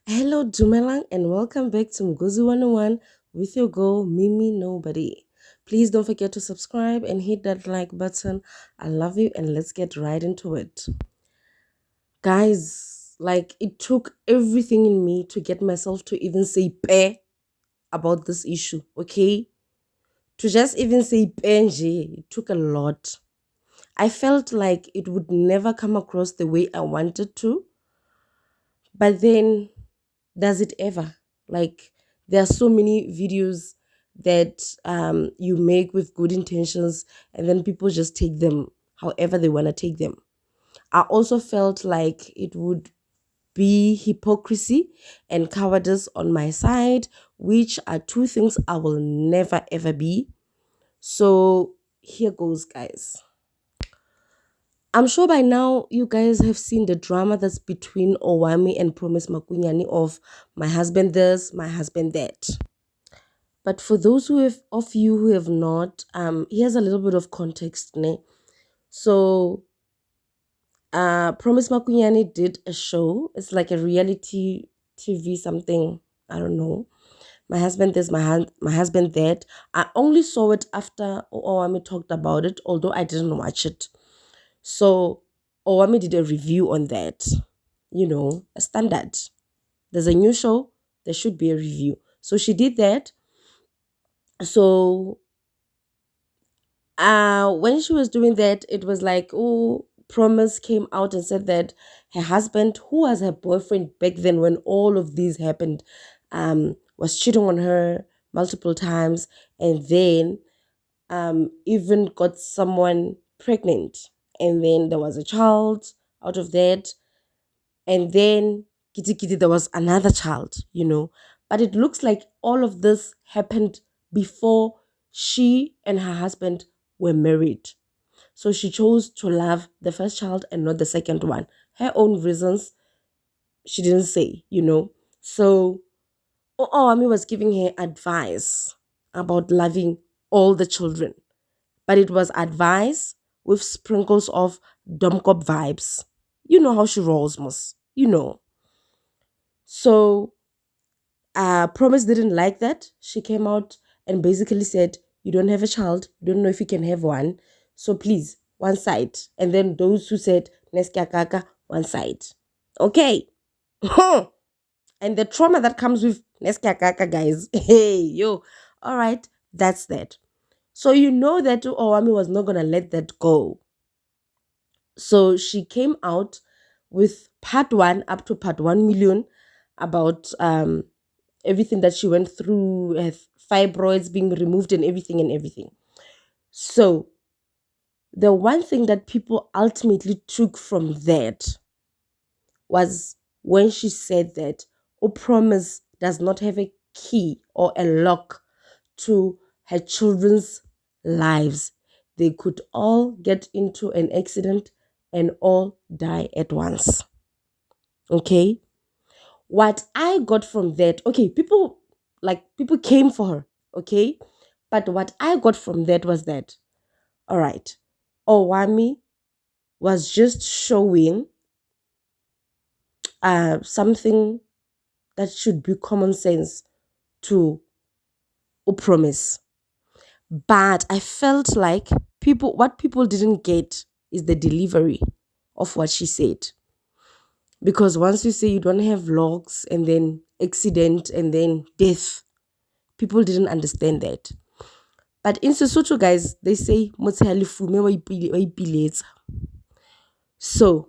Hello, Dumelang, and welcome back to Mgozi 101 with your girl, Mimi Nobody. Please don't forget to subscribe and hit that like button. I love you, and let's get right into it. Guys, like it took everything in me to get myself to even say pe about this issue, okay? To just even say penji, it took a lot. I felt like it would never come across the way I wanted to, but then does it ever? Like there are so many videos that you make with good intentions and then people just take them however they want to take them. I also felt like it would be hypocrisy and cowardice on my side, which are two things I will never ever be. So here goes, guys. I'm sure by now you guys have seen the drama that's between Owami and Promise Makunyani of my husband this, my husband that. But for those of you who have not, here's a little bit of context. Ne? So, Promise Makunyani did a show. It's like a reality TV something. I don't know. My husband this, my husband that. I only saw it after Owami talked about it, although I didn't watch it. So Owami did a review on that. You know, a standard. There's a new show, there should be a review. So she did that. So when she was doing that, it was like, oh, Promise came out and said that her husband, who was her boyfriend back then when all of these happened, was cheating on her multiple times, and then even got someone pregnant, and then there was a child out of that, and then kitty kitty there was another child, you know. But it looks like all of this happened before she and her husband were married. So she chose to love the first child and not the second one. Her own reasons she didn't say, you know. So Owami was giving her advice about loving all the children, but it was advice with sprinkles of domkop vibes. You know how she rolls, Mus. You know. So Promise didn't like that. She came out and basically said, you don't have a child, you don't know if you can have one. So please, one side. And then those who said, Neskia Kaka, one side. Okay. And the trauma that comes with Neskia Kaka, guys. Hey, yo. All right, that's that. So you know that Owami was not going to let that go. So she came out with part one up to part 1 million about everything that she went through, fibroids being removed and everything and everything. So the one thing that people ultimately took from that was when she said that Promise does not have a key or a lock to her children's lives. They could all get into an accident and all die at once. Okay? What I got from that, okay, people came for her, okay? But what I got from that was that, all right, Owami was just showing something that should be common sense to Promise. But I felt like what people didn't get is the delivery of what she said. Because once you say you don't have logs and then accident and then death, people didn't understand that. But in Sesotho, guys, they say "Motshehare lefume wa ipiletsa." So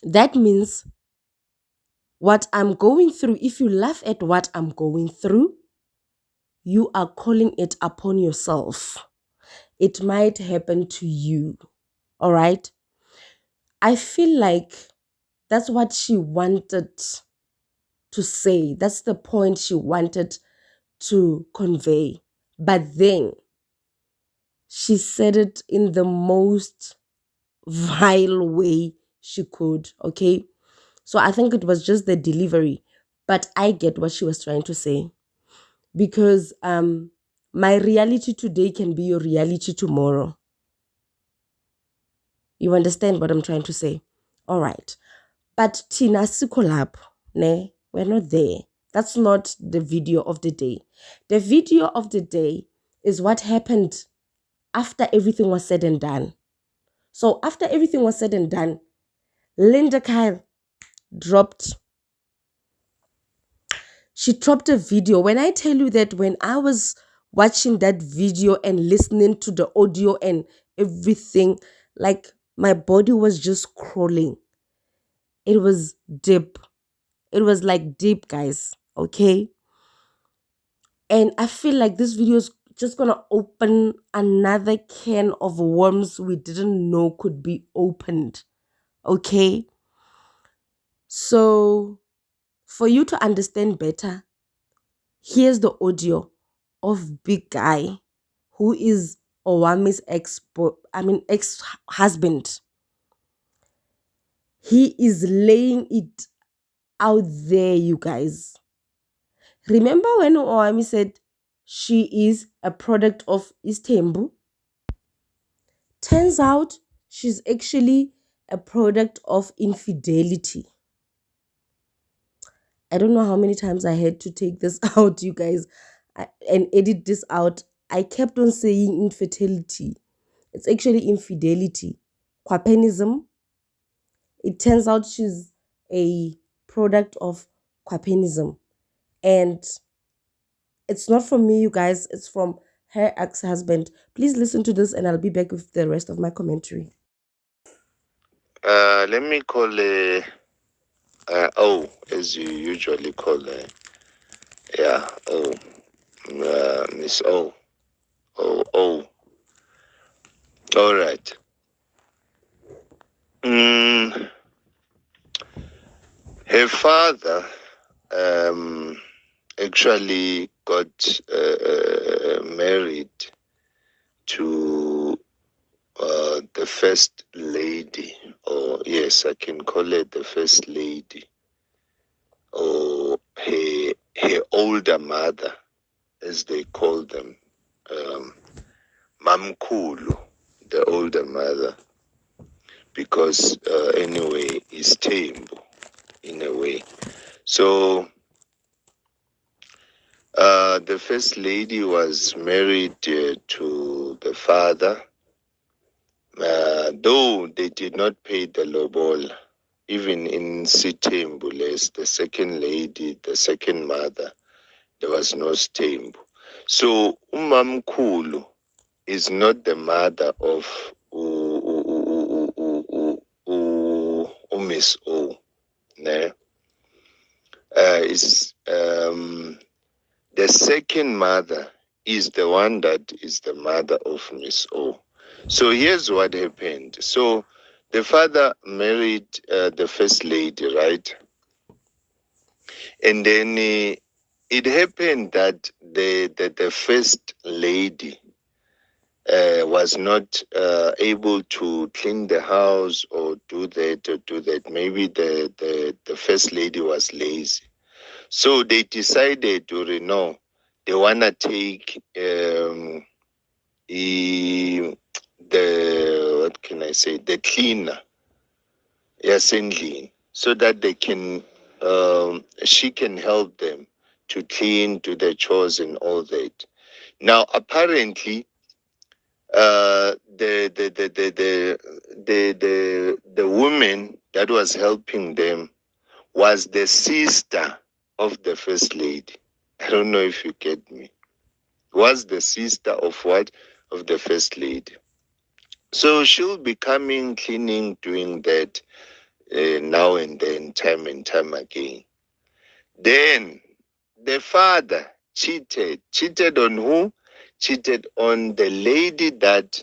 that means what I'm going through, if you laugh at what I'm going through, you are calling it upon yourself. It might happen to you. All right. I feel like that's what she wanted to say. That's the point she wanted to convey. But then she said it in the most vile way she could. Okay. So I think it was just the delivery. But I get what she was trying to say. Because my reality today can be your reality tomorrow. You understand what I'm trying to say? All right. But Tina Sikolap, ne? We're not there. That's not the video of the day. The video of the day is what happened after everything was said and done. So after everything was said and done, Linda Kyle dropped a video. When I tell you that when I was watching that video and listening to the audio and everything, like my body was just crawling. It was deep. It was like deep, guys. Okay. And I feel like this video is just gonna open another can of worms we didn't know could be opened. Okay. So for you to understand better, here's the audio of Big Guy, who is Owami's ex-husband. He is laying it out there, you guys. Remember when Owami said she is a product of Isithembu? Turns out she's actually a product of infidelity. I don't know how many times I had to take this out, you guys, and edit this out. I kept on saying infertility. It's actually infidelity. Quapenism. It turns out she's a product of quapenism. And it's not from me, you guys. It's from her ex-husband. Please listen to this and I'll be back with the rest of my commentary. Let me call O, as you usually call her. Yeah, O. Miss O. O. All right. Her father actually got married to the first lady, or yes, I can call it the first lady, or her older mother, as they call them, Mamkulu, the older mother, because anyway, is Tembu in a way. So the first lady was married to the father, though they did not pay the lobola. Even in Isithembu, the second lady, the second mother, there was no stembu. So Umamkulu is not the mother of Miss O. Ne? The second mother is the one that is the mother of Miss O. So here's what happened. So the father married the first lady, right? And then it happened that the first lady was not able to clean the house or do that. Maybe the first lady was lazy. So they decided to know they wanna take the what can I say, the cleaner, Yasendlin, so that they can she can help them to clean, do the chores and all that. Now apparently the woman that was helping them was the sister of the first lady. I don't know if you get me. Was the sister of what? Of the first lady. So she'll be coming, cleaning, doing that now and then, time and time again. Then the father cheated. Cheated on who? Cheated on the lady that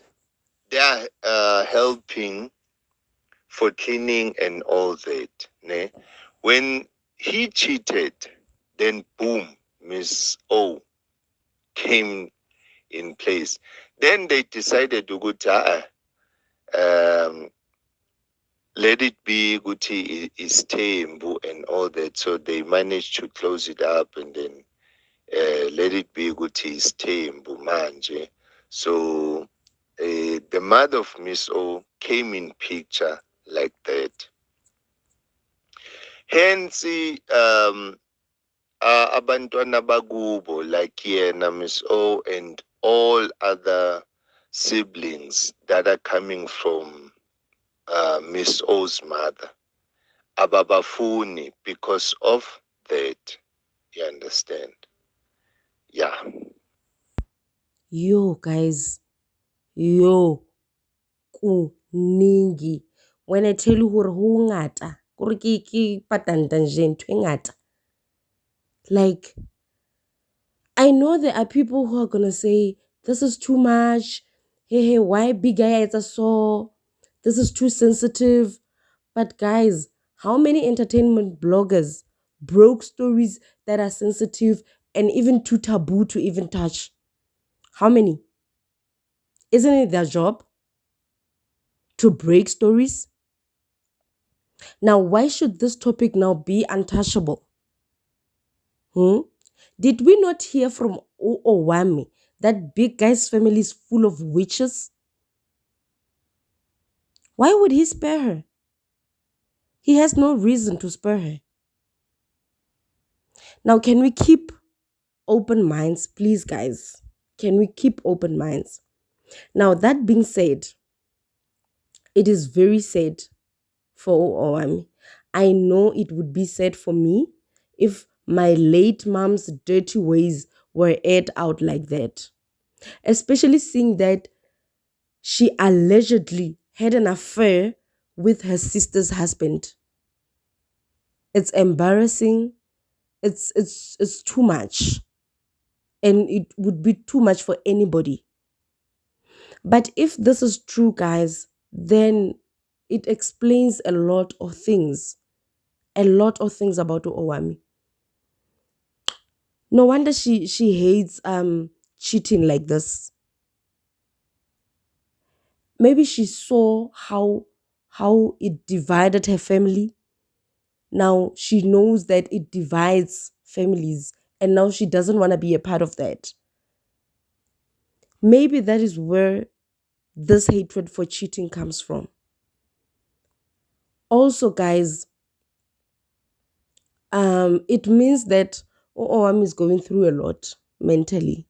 they are helping for cleaning and all that. Ne? When he cheated, then boom, Miss O came in place. Then they decided to go to let it be Guti Isithembu and all that. So they managed to close it up and then let it be Guti Isithembu manje. So the mother of Miss O came in picture like that. Hence, abantwana bakubo like yena Miss O and all other siblings that are coming from Miss O's mother ababafuni because of that. You understand? Yeah. Yo, guys. Yo. Kuningi. When I tell you hore ho ngata, kore ke patanta nje ntho e ngata. Like, I know there are people who are gonna say, this is too much. Hey, why big guy it's a so? This is too sensitive. But guys, how many entertainment bloggers broke stories that are sensitive and even too taboo to even touch? How many? Isn't it their job to break stories? Now, why should this topic now be untouchable? Hmm? Did we not hear from Owami that big guy's family is full of witches? Why would he spare her? He has no reason to spare her. Now, can we keep open minds, please, guys? Can we keep open minds? Now, that being said, it is very sad for Owami. I know it would be sad for me if my late mom's dirty ways were aired out like that, especially seeing that she allegedly had an affair with her sister's husband. It's embarrassing. It's too much. And it would be too much for anybody. But if this is true, guys, then it explains a lot of things. A lot of things about Owami. No wonder she hates cheating like this. Maybe she saw how it divided her family. Now she knows that it divides families and now she doesn't want to be a part of that. Maybe that is where this hatred for cheating comes from. Also, guys, it means that Oam is going through a lot mentally.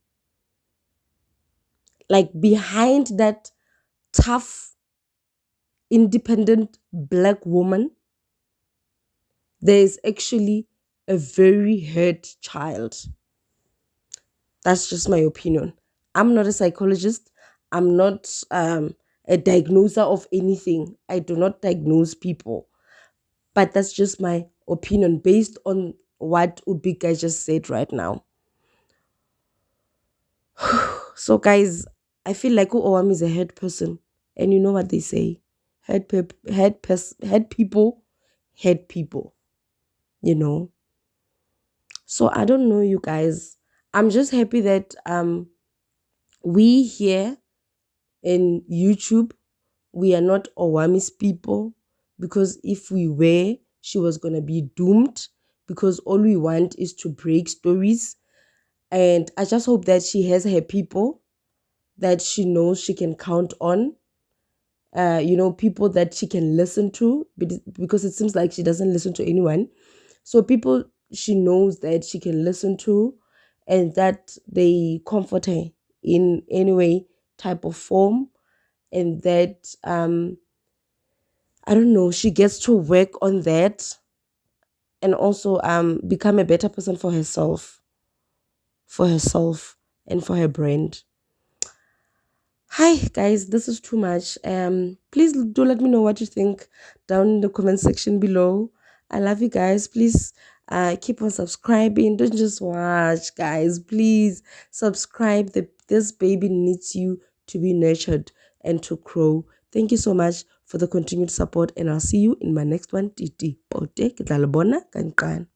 Like behind that tough, independent black woman, there is actually a very hurt child. That's just my opinion. I'm not a psychologist. I'm not a diagnoser of anything. I do not diagnose people. But that's just my opinion based on what Ubika just said right now. So, guys, I feel like Oam is a head person. And you know what they say? Head people, head people. You know? So, I don't know, you guys. I'm just happy that we here in YouTube, we are not Owami's people, because if we were, she was going to be doomed, because all we want is to break stories. And I just hope that she has her people that she knows she can count on, people that she can listen to, because it seems like she doesn't listen to anyone. So people she knows that she can listen to and that they comfort her in any way, type of form, and that I don't know, she gets to work on that and also become a better person for herself and for her brand. Hi guys, this is too much. Please do let me know what you think down in the comment section below. I love you guys. Please keep on subscribing. Don't just watch, guys. Please subscribe. This baby needs you to be nurtured and to grow. Thank you so much for the continued support, and I'll see you in my next one. Titi. Pote, ke tla le bona ka nqane.